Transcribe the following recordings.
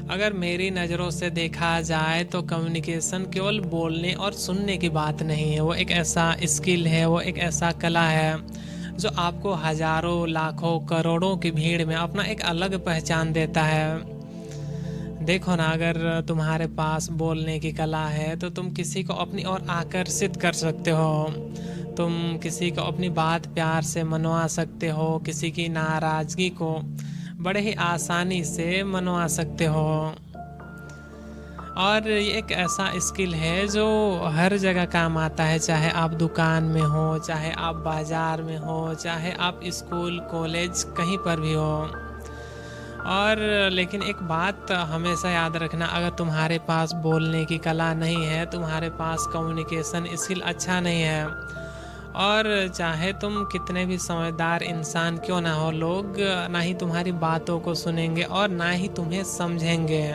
अगर मेरी नज़रों से देखा जाए तो कम्युनिकेशन केवल बोलने और सुनने की बात नहीं है। वो एक ऐसा स्किल है, वो एक ऐसा कला है जो आपको हज़ारों, लाखों, करोड़ों की भीड़ में अपना एक अलग पहचान देता है। देखो ना, अगर तुम्हारे पास बोलने की कला है तो तुम किसी को अपनी ओर आकर्षित कर सकते हो। तुम किसी को अपनी बात प्यार से मनवा सकते हो, किसी की नाराज़गी को बड़े ही आसानी से मनवा सकते हो। और ये एक ऐसा स्किल है जो हर जगह काम आता है, चाहे आप दुकान में हो, चाहे आप बाज़ार में हो, चाहे आप स्कूल, कॉलेज, कहीं पर भी हो। और लेकिन एक बात हमेशा याद रखना, अगर तुम्हारे पास बोलने की कला नहीं है, तुम्हारे पास कम्युनिकेशन स्किल अच्छा नहीं है, और चाहे तुम कितने भी समझदार इंसान क्यों ना हो, लोग ना ही तुम्हारी बातों को सुनेंगे और ना ही तुम्हें समझेंगे।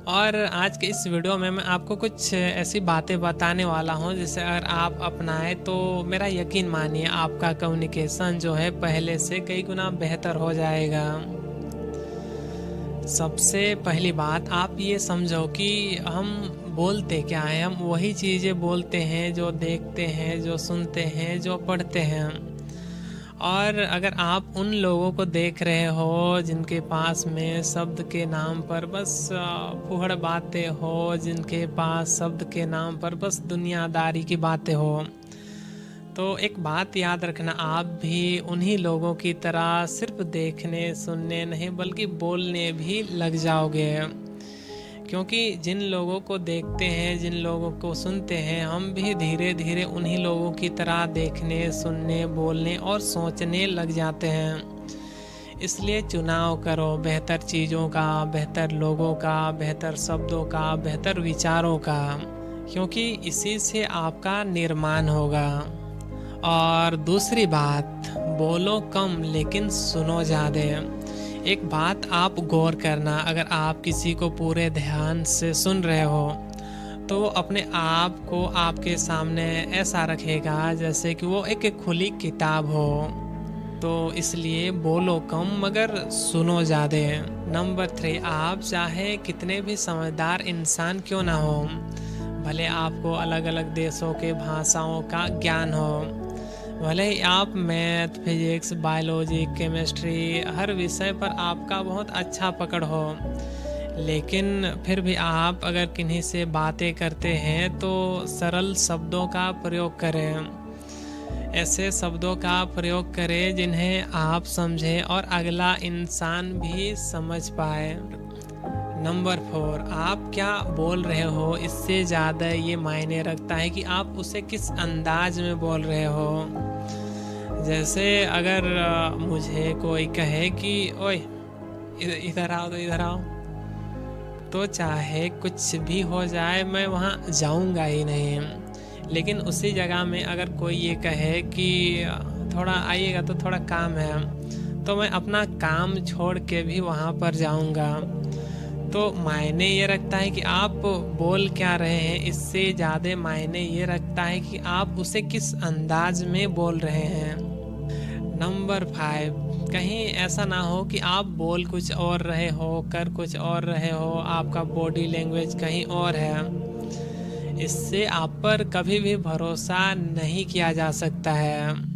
और आज के इस वीडियो में मैं आपको कुछ ऐसी बातें बताने वाला हूँ जिसे अगर आप अपनाएं तो मेरा यकीन मानिए आपका कम्युनिकेशन जो है पहले से कई गुना बेहतर हो जाएगा। सबसे पहली बात आप ये समझो कि हम बोलते क्या हैं। हम वही चीज़ें बोलते हैं जो देखते हैं, जो सुनते हैं, जो पढ़ते हैं। और अगर आप उन लोगों को देख रहे हो जिनके पास में शब्द के नाम पर बस फूहड़ बातें हो, जिनके पास शब्द के नाम पर बस दुनियादारी की बातें हो, तो एक बात याद रखना, आप भी उन्हीं लोगों की तरह सिर्फ देखने सुनने नहीं बल्कि बोलने भी लग जाओगे। क्योंकि जिन लोगों को देखते हैं, जिन लोगों को सुनते हैं, हम भी धीरे धीरे उन्हीं लोगों की तरह देखने, सुनने, बोलने और सोचने लग जाते हैं। इसलिए चुनाव करो बेहतर चीज़ों का, बेहतर लोगों का, बेहतर शब्दों का, बेहतर विचारों का, क्योंकि इसी से आपका निर्माण होगा। और दूसरी बात, बोलो कम लेकिन सुनो ज़्यादा। एक बात आप गौर करना, अगर आप किसी को पूरे ध्यान से सुन रहे हो तो वो अपने आप को आपके सामने ऐसा रखेगा जैसे कि वो एक खुली किताब हो। तो इसलिए बोलो कम मगर सुनो ज़्यादा। नंबर 3, आप चाहे कितने भी समझदार इंसान क्यों ना हो, भले आपको अलग अलग देशों के भाषाओं का ज्ञान हो, भले ही आप मैथ, फिजिक्स, बायोलॉजी, केमिस्ट्री, हर विषय पर आपका बहुत अच्छा पकड़ हो, लेकिन फिर भी आप अगर किन्हीं से बातें करते हैं तो सरल शब्दों का प्रयोग करें। ऐसे शब्दों का प्रयोग करें जिन्हें आप समझें और अगला इंसान भी समझ पाए। नंबर 4, आप क्या बोल रहे हो इससे ज़्यादा ये मायने रखता है कि आप उसे किस अंदाज में बोल रहे हो। जैसे अगर मुझे कोई कहे कि ओए इधर आओ, तो इधर आओ, तो चाहे कुछ भी हो जाए मैं वहाँ जाऊँगा ही नहीं। लेकिन उसी जगह में अगर कोई ये कहे कि थोड़ा आइएगा तो थोड़ा काम है, तो मैं अपना काम छोड़ के भी वहाँ पर जाऊँगा। तो मायने ये रखता है कि आप बोल क्या रहे हैं, इससे ज़्यादा मायने ये रखता है कि आप उसे किस अंदाज में बोल रहे हैं। नंबर 5, कहीं ऐसा ना हो कि आप बोल कुछ और रहे हो, कर कुछ और रहे हो, आपका बॉडी लैंग्वेज कहीं और है। इससे आप पर कभी भी भरोसा नहीं किया जा सकता है।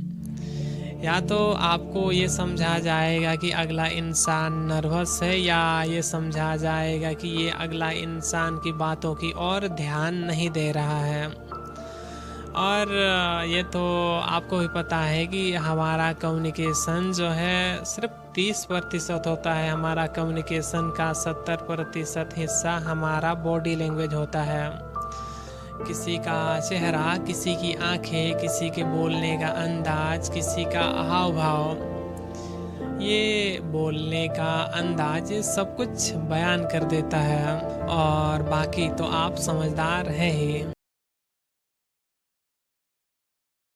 या तो आपको ये समझा जाएगा कि अगला इंसान नर्वस है, या ये समझा जाएगा कि ये अगला इंसान की बातों की ओर ध्यान नहीं दे रहा है। और ये तो आपको भी पता है कि हमारा कम्युनिकेशन जो है सिर्फ 30% होता है। हमारा कम्युनिकेशन का 70% हिस्सा हमारा बॉडी लैंग्वेज होता है। किसी का चेहरा, किसी की आंखें, किसी के बोलने का अंदाज, किसी का हाव भाव, ये बोलने का अंदाज सब कुछ बयान कर देता है। और बाकी तो आप समझदार हैं ही।